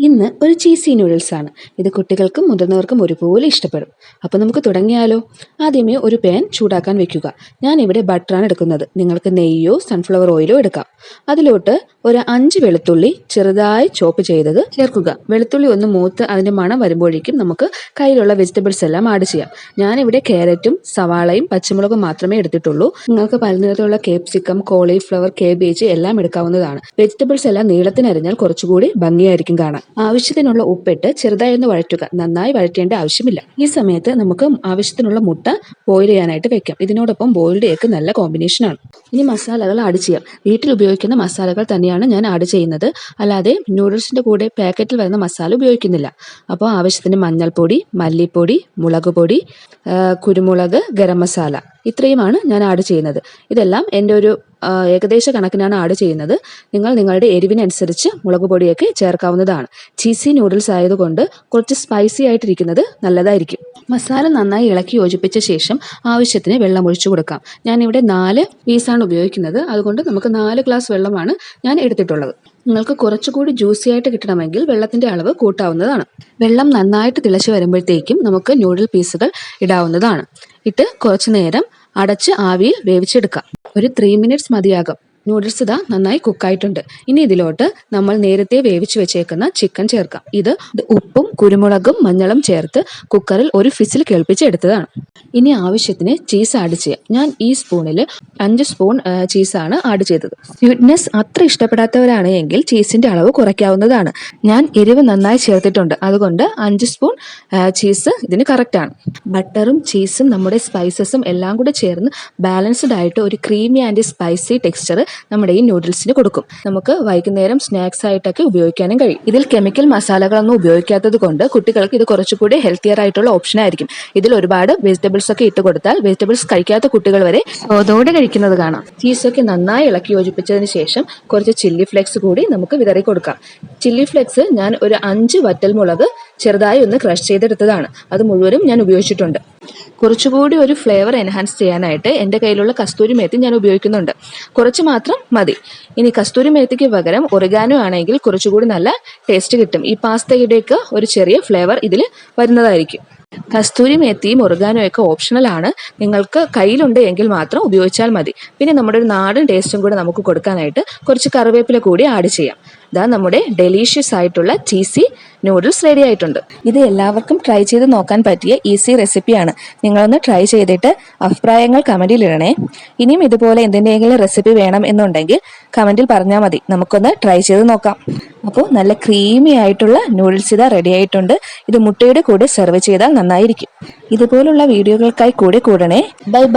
ഇന്ന് ഒരു cheesy noodles ആണ്. ഇത് കുട്ടികൾക്കും മുതിർന്നവർക്കും ഒരുപോലെ ഇഷ്ടപ്പെടും. അപ്പോൾ നമുക്ക് തുടങ്ങിയാലോ? ആദ്യമേ ഒരു പാൻ ചൂടാക്കാൻ വെക്കുക. ഞാനിവിടെ ബട്ടറാണ് എടുക്കുന്നത്. നിങ്ങൾക്ക് നെയ്യോ സൺഫ്ലവർ ഓയിലോ എടുക്കാം. അതിലോട്ട് ഒരു 5 വെളുത്തുള്ളി ചെറുതായി ചോപ്പ് ചെയ്തത് ചേർക്കുക. വെളുത്തുള്ളി ഒന്ന് മൂത്ത് അതിൻ്റെ മണം വരുമ്പോഴേക്കും നമുക്ക് കയ്യിലുള്ള വെജിറ്റബിൾസ് എല്ലാം ആഡ് ചെയ്യാം. ഞാനിവിടെ ക്യാരറ്റും സവാളയും പച്ചമുളകും മാത്രമേ എടുത്തിട്ടുള്ളൂ. നിങ്ങൾക്ക് പലനിറത്തിലുള്ള ക്യാപ്സിക്കം, കോളിഫ്ലവർ, കേബേജ് എല്ലാം എടുക്കാവുന്നതാണ്. വെജിറ്റബിൾസ് എല്ലാം നീളത്തിനരിഞ്ഞാൽ കുറച്ചുകൂടി ഭംഗിയായിരിക്കും കാണാൻ. ആവശ്യത്തിനുള്ള ഉപ്പിട്ട് ചെറുതായി ഒന്ന് വഴറ്റുക. നന്നായി വഴറ്റേണ്ട ആവശ്യമില്ല. ഈ സമയത്ത് നമുക്ക് ആവശ്യത്തിനുള്ള മുട്ട ബോയിൽ ചെയ്യാനായിട്ട് വെക്കാം. ഇതിനോടൊപ്പം ബോയിൽഡ് എഗ് നല്ല കോമ്പിനേഷനാണ്. ഇനി മസാലകൾ ആഡ് ചെയ്യാം. വീട്ടിൽ ഉപയോഗിക്കുന്ന മസാലകൾ തന്നെയാണ് ഞാൻ ആഡ് ചെയ്യുന്നത്. അല്ലാതെ നൂഡിൽസിന്റെ കൂടെ പാക്കറ്റിൽ വരുന്ന മസാല ഉപയോഗിക്കുന്നില്ല. അപ്പോൾ ആവശ്യത്തിന് മഞ്ഞൾപ്പൊടി, മല്ലിപ്പൊടി, മുളക് പൊടി, കുരുമുളക്, ഗരം മസാല ഇത്രയുമാണ് ഞാൻ ആഡ് ചെയ്യുന്നത്. ഇതെല്ലാം എൻ്റെ ഒരു ഏകദേശ കണക്കിനാണ് ആഡ് ചെയ്യുന്നത്. നിങ്ങൾ നിങ്ങളുടെ എരിവിനനുസരിച്ച് മുളക് പൊടിയൊക്കെ ചേർക്കാവുന്നതാണ്. ചീസി നൂഡിൽസ് ആയതുകൊണ്ട് കുറച്ച് സ്പൈസി ആയിട്ടിരിക്കുന്നത് നല്ലതായിരിക്കും. മസാല നന്നായി ഇളക്കി യോജിപ്പിച്ച ശേഷം ആവശ്യത്തിന് വെള്ളം ഒഴിച്ചു കൊടുക്കാം. ഞാനിവിടെ 4 പീസാണ് ഉപയോഗിക്കുന്നത്. അതുകൊണ്ട് നമുക്ക് 4 ഗ്ലാസ് വെള്ളമാണ് ഞാൻ എടുത്തിട്ടുള്ളത്. നിങ്ങൾക്ക് കുറച്ചുകൂടി ജ്യൂസി ആയിട്ട് കിട്ടണമെങ്കിൽ വെള്ളത്തിൻ്റെ അളവ് കൂട്ടാവുന്നതാണ്. വെള്ളം നന്നായിട്ട് തിളച്ച് വരുമ്പോഴത്തേക്കും നമുക്ക് നൂഡിൽ പീസുകൾ ഇടാവുന്നതാണ്. ഇട്ട് കുറച്ചു നേരം അടച്ച് ആവിയിൽ വേവിച്ചെടുക്കാം. ഒരു 3 മിനിറ്റ്സ് മതിയാകും. നൂഡിൽസ് ഇതാ നന്നായി കുക്കായിട്ടുണ്ട്. ഇനി ഇതിലോട്ട് നമ്മൾ നേരത്തെ വേവിച്ച് വെച്ചേക്കുന്ന ചിക്കൻ ചേർക്കാം. ഇത് ഉപ്പും കുരുമുളകും മഞ്ഞളും ചേർത്ത് കുക്കറിൽ ഒരു ഫിസിൽ കേൾപ്പിച്ചെടുത്തതാണ്. ഇനി ആവശ്യത്തിന് ചീസ് ആഡ് ചെയ്യാം. ഞാൻ ഈ സ്പൂണിൽ 5 സ്പൂൺ ചീസാണ് ആഡ് ചെയ്തത്. സ്വീറ്റ്നെസ് അത്ര ഇഷ്ടപ്പെടാത്തവരാണ് എങ്കിൽ ചീസിന്റെ അളവ് കുറയ്ക്കാവുന്നതാണ്. ഞാൻ എരിവ് നന്നായി ചേർത്തിട്ടുണ്ട്. അതുകൊണ്ട് 5 സ്പൂൺ ചീസ് ഇതിന് കറക്റ്റാണ്. ബട്ടറും ചീസും നമ്മുടെ സ്പൈസസും എല്ലാം കൂടെ ചേർന്ന് ബാലൻസ്ഡ് ആയിട്ട് ഒരു ക്രീമി ആൻഡ് സ്പൈസി ടെക്സ്ചർ നമ്മുടെ ഈ നൂഡിൽസിന് കൊടുക്കും. നമുക്ക് വൈകുന്നേരം സ്നാക്സ് ആയിട്ടൊക്കെ ഉപയോഗിക്കാനും കഴിയും. ഇതിൽ കെമിക്കൽ മസാലകളൊന്നും ഉപയോഗിക്കാത്തത് കൊണ്ട് കുട്ടികൾക്ക് ഇത് കുറച്ചുകൂടി ഹെൽത്തിയർ ആയിട്ടുള്ള ഓപ്ഷൻ ആയിരിക്കും. ഇതിൽ ഒരുപാട് വെജിറ്റബിൾസ് ഒക്കെ ഇട്ട് കൊടുത്താൽ വെജിറ്റബിൾസ് കഴിക്കാത്ത കുട്ടികൾ വരെ അതോടെ കഴിക്കുന്നത് കാണാം. ചീസൊക്കെ നന്നായി ഇളക്കി യോജിപ്പിച്ചതിന് ശേഷം കുറച്ച് ചില്ലി ഫ്ലേക്സ് കൂടി നമുക്ക് വിതറി കൊടുക്കാം. ചില്ലി ഫ്ലേക്സ് ഞാൻ ഒരു 5 വറ്റൽമുളക് ചെറുതായി ഒന്ന് ക്രഷ് ചെയ്തെടുത്തതാണ്. അത് മുഴുവനും ഞാൻ ഉപയോഗിച്ചിട്ടുണ്ട്. കുറച്ചുകൂടി ഒരു ഫ്ലേവർ എൻഹാൻസ് ചെയ്യാനായിട്ട് എൻ്റെ കയ്യിലുള്ള കസ്തൂരി മേത്തി ഞാൻ ഉപയോഗിക്കുന്നുണ്ട്. കുറച്ച് മാത്രം മതി. ഇനി കസ്തൂരി മേത്തിക്ക് പകരം ഒറിഗാനോ ആണെങ്കിൽ കുറച്ചുകൂടി നല്ല ടേസ്റ്റ് കിട്ടും. ഈ പാസ്തയുടെയൊക്കെ ഒരു ചെറിയ ഫ്ലേവർ ഇതിൽ വരുന്നതായിരിക്കും. കസ്തൂരി മേത്തിയും ഒറിഗാനോയൊക്കെ ഓപ്ഷണൽ ആണ്. നിങ്ങൾക്ക് കയ്യിലുണ്ട് എങ്കിൽ മാത്രം ഉപയോഗിച്ചാൽ മതി. പിന്നെ നമ്മുടെ ഒരു നാടൻ ടേസ്റ്റും കൂടെ നമുക്ക് കൊടുക്കാനായിട്ട് കുറച്ച് കറിവേപ്പില കൂടി ആഡ് ചെയ്യാം. ഇതാ നമ്മുടെ ഡെലീഷ്യസ് ആയിട്ടുള്ള ചീസി നൂഡിൽസ് റെഡി ആയിട്ടുണ്ട്. ഇത് എല്ലാവർക്കും ട്രൈ ചെയ്ത് നോക്കാൻ പറ്റിയ ഈസി റെസിപ്പിയാണ്. നിങ്ങളൊന്ന് ട്രൈ ചെയ്തിട്ട് അഭിപ്രായങ്ങൾ കമന്റിൽ ഇടണേ. ഇനിയും ഇതുപോലെ എന്തിൻ്റെയെങ്കിലും റെസിപ്പി വേണം എന്നുണ്ടെങ്കിൽ കമന്റിൽ പറഞ്ഞാൽ മതി. നമുക്കൊന്ന് ട്രൈ ചെയ്ത് നോക്കാം. അപ്പോൾ നല്ല ക്രീമി ആയിട്ടുള്ള നൂഡിൽസ് ഇതാ റെഡി ആയിട്ടുണ്ട്. ഇത് മുട്ടയുടെ കൂടെ സെർവ് ചെയ്താൽ നന്നായിരിക്കും. ഇതുപോലുള്ള വീഡിയോകൾക്കായി കൂടെ കൂടണേ. Bye bye.